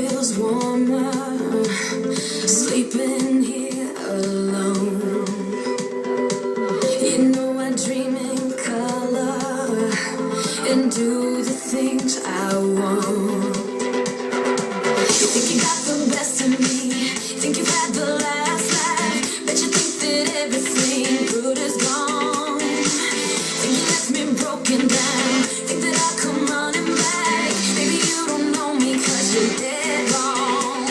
feels warmer, sleeping here alone. You know I dream in color and do the things I want. You think you got the best of me, think you've had the last laugh, bet you think that everything good is gone. Think you left me broken down, think that I'll come running back. Maybe you don't know me cause you're dead wrong.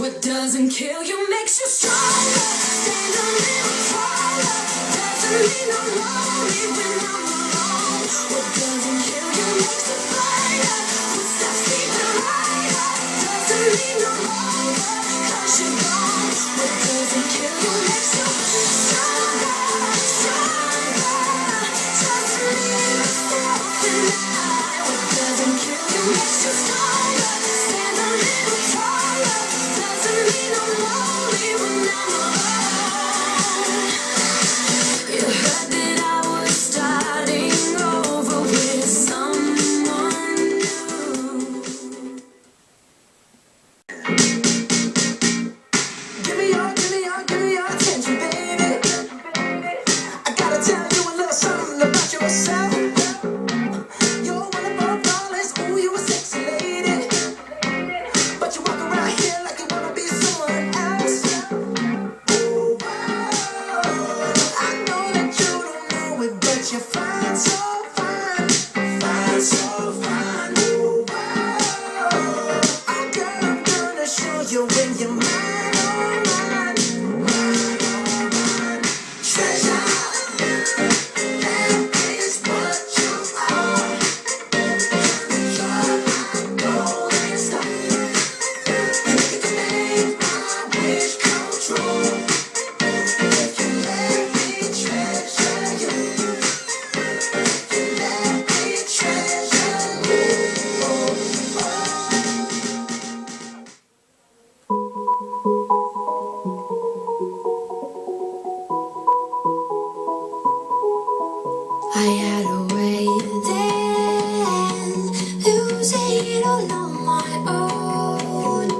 What doesn't kill you makes you stronger. Stand a little taller, doesn't mean I'm lonely when I'm alone. What doesn't kill you makes it brighter, footsteps even lighter. Doesn't mean I'm over cause you're gone. What doesn't kill you makes you stronger, stronger. Just leave yourself and what doesn't kill you makes you stronger. Stand a little taller, doesn't mean I'm lonely when I'm alone. You heard that I was starting over with someone new. Give me your attention, baby. I gotta tell you a little something about yourself. You're one of our flawless, ooh, you a sexy lady. But you walk around here like you wanna be someone else. Ooh, wow. I know that you don't know it, but you're fine, so fine. Fine, so fine. Ooh, wow. Oh, girl, I'm gonna show you when you're mine, oh, mine. Mine, oh, mine. Treasure, that is what you are. You're my golden star. You can make my wish come true. If you let me treasure you. If you let me treasure you. Oh, I had a way then, lose it all on my own.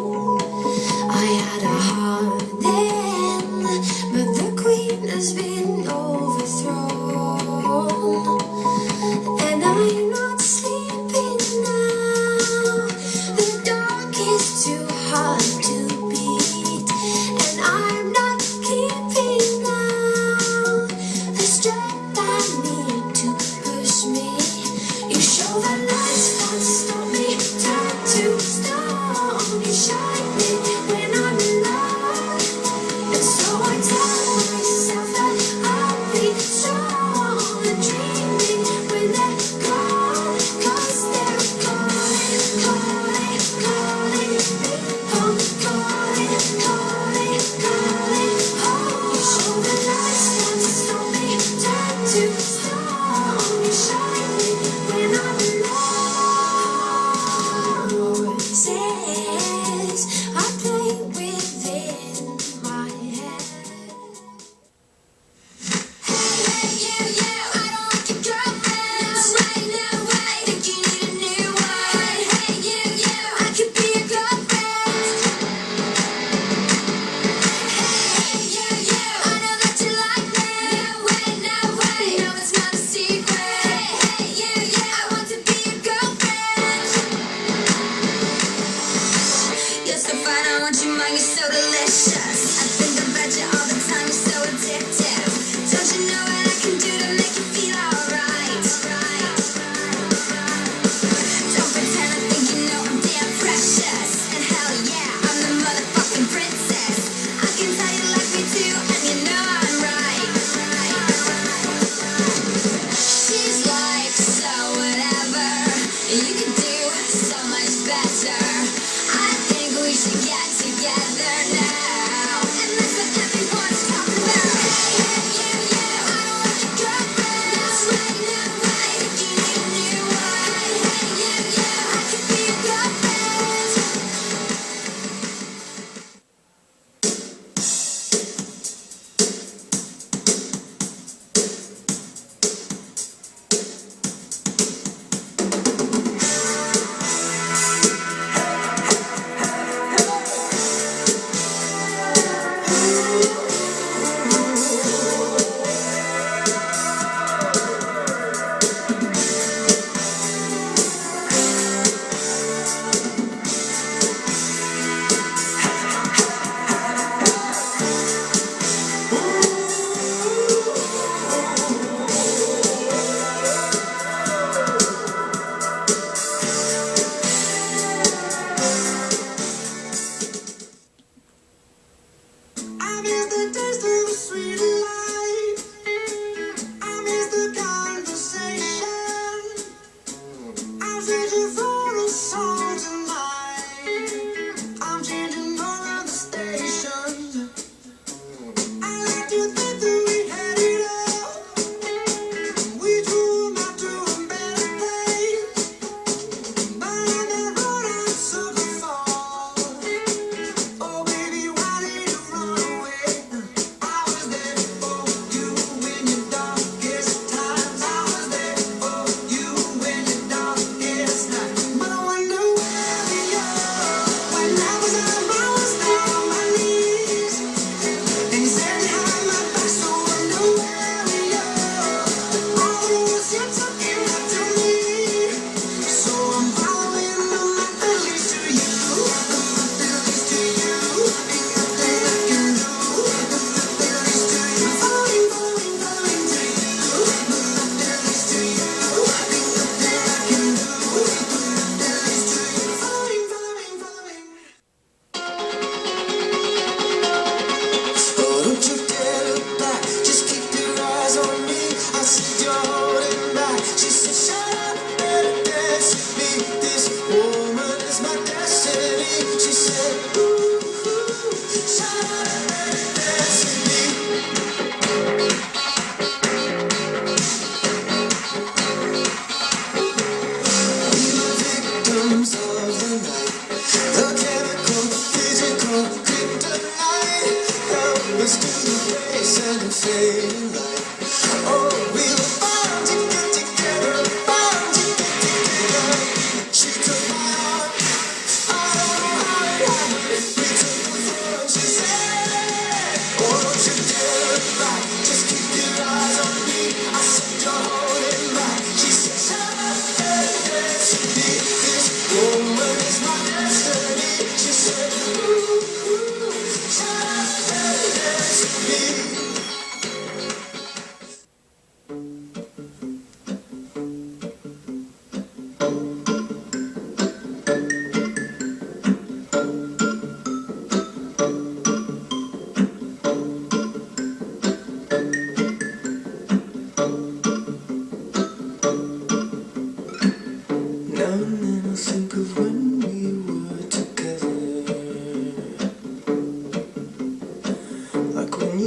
I had a heart then, but the queen has been overthrown. And I'm not sleeping now, the dark is too hard to beat. And I'm not keeping now the strength I need to push me. You show the lights won't stop me, turn to stone. You shine me when I'm alone. And so I tell myself that I'll be strong and dreaming when they're gone. Cause they're calling, calling, calling me home. Calling, calling, calling home. You show the lights won't stop me, turn to stone. You shine me when I'm alone. Voices I play within my head. Hey, you, I don't like your girlfriend. No way, think you need a new one. Hey, you, I could be your girlfriend. Hey, you, I know that you like me. No way, no, it's not a secret. Hey, you, I want to be your girlfriend. You're so fine, I want you, mine, you're so delicious. I think about you all the time, you're so addictive. Don't you know what I can do to make you feel alright? Don't pretend I think you know I'm damn precious. And hell yeah, I'm the motherfucking princess. I can tell you like me too, and you know I'm right. She's like, so whatever, you can do so much better. I think we should get together now. And that's what everyone's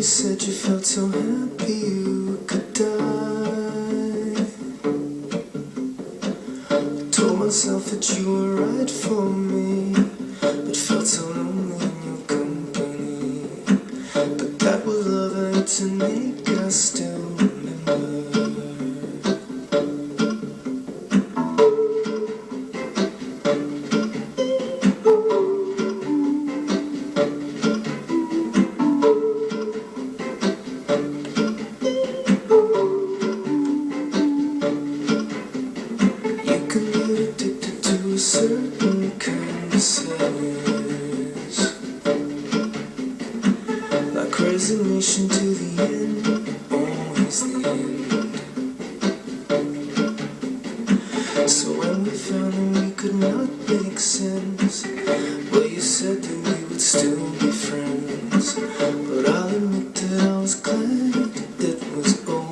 Said you felt so happy you could die. I told myself that you were right for me, but felt so lonely in your company. But that was love I had to make us still remember. Resignation to the end, always the end. So when we found that we could not make sense, well, you said that we would still be friends. But I'll admit that I was glad that it was over.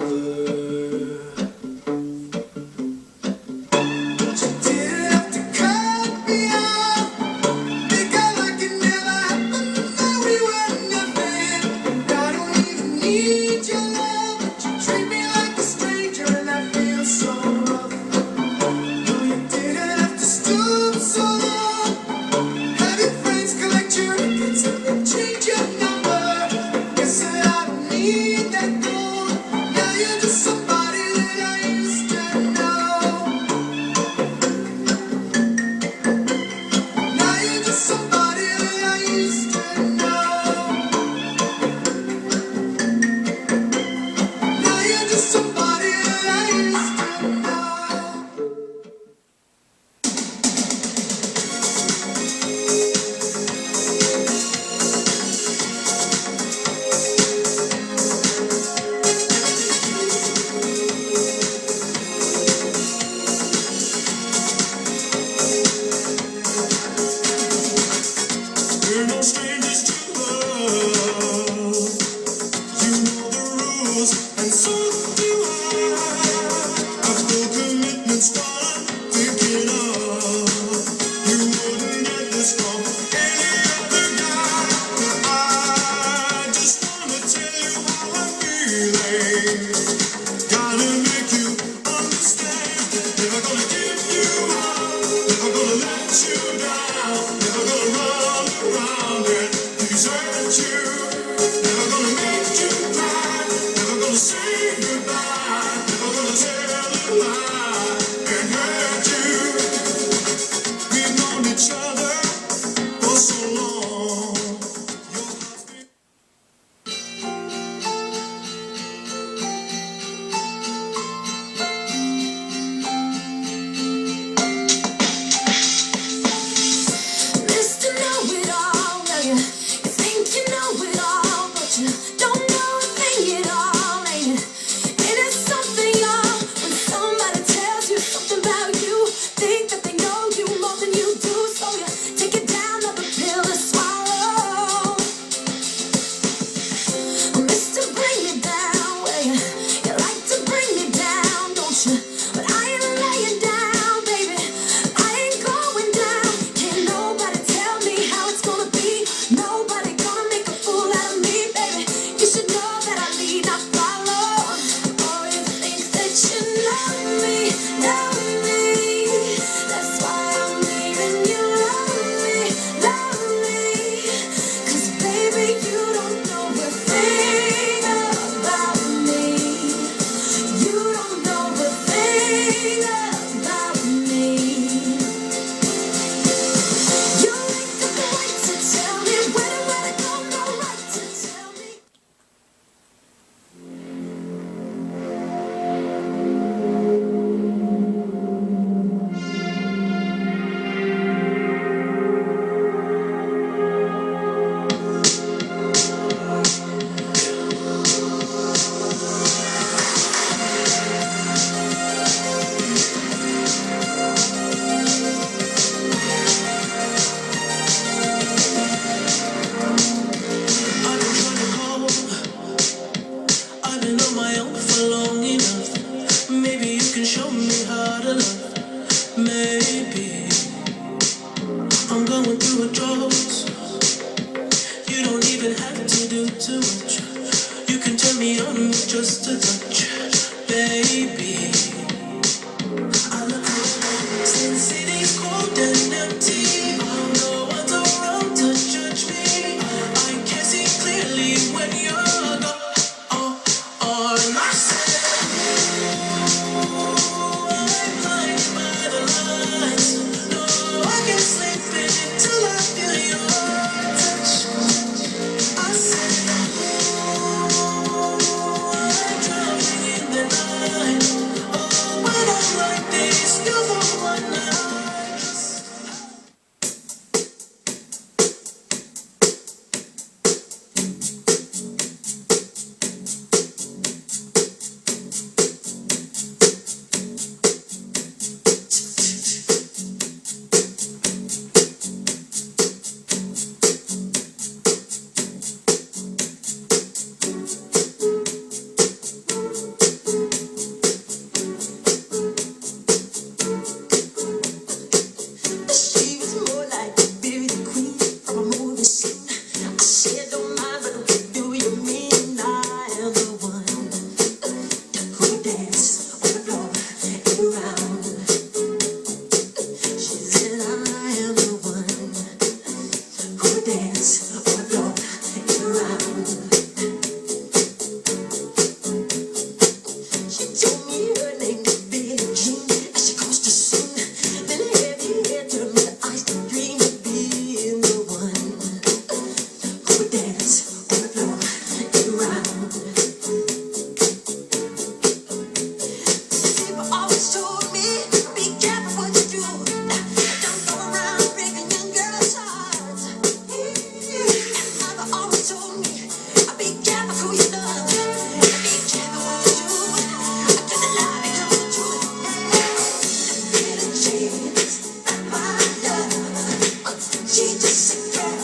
do it yours. You don't even have to do too much. You can turn me on with just a touch, baby. I look around, since city's cold and empty. No one's around to judge me. I can see clearly when you're gone. On my side, I'm blinded by the lights. No, I can't sleep until I feel your touch. I said, I'm drowning in the night. Oh, when I'm like this, you're the one I kiss. She was more like Billie the Queen from a movie scene. I said, don't mind, but what do you mean? I am the one who dance on the floor and around. She said, I am the one who dance on the floor and around. She told me her name was Billie Jean as she crossed the scene. Then heavy hair turned my eyes to dream of being the one who would dance on the floor and around. People always told me, be careful what you do. Don't go around breaking young girls' hearts. And mother always told me, be careful who you love. Be careful what you do. 'Cause the lie becomes the truth. Get a chance at my love. She's just a girl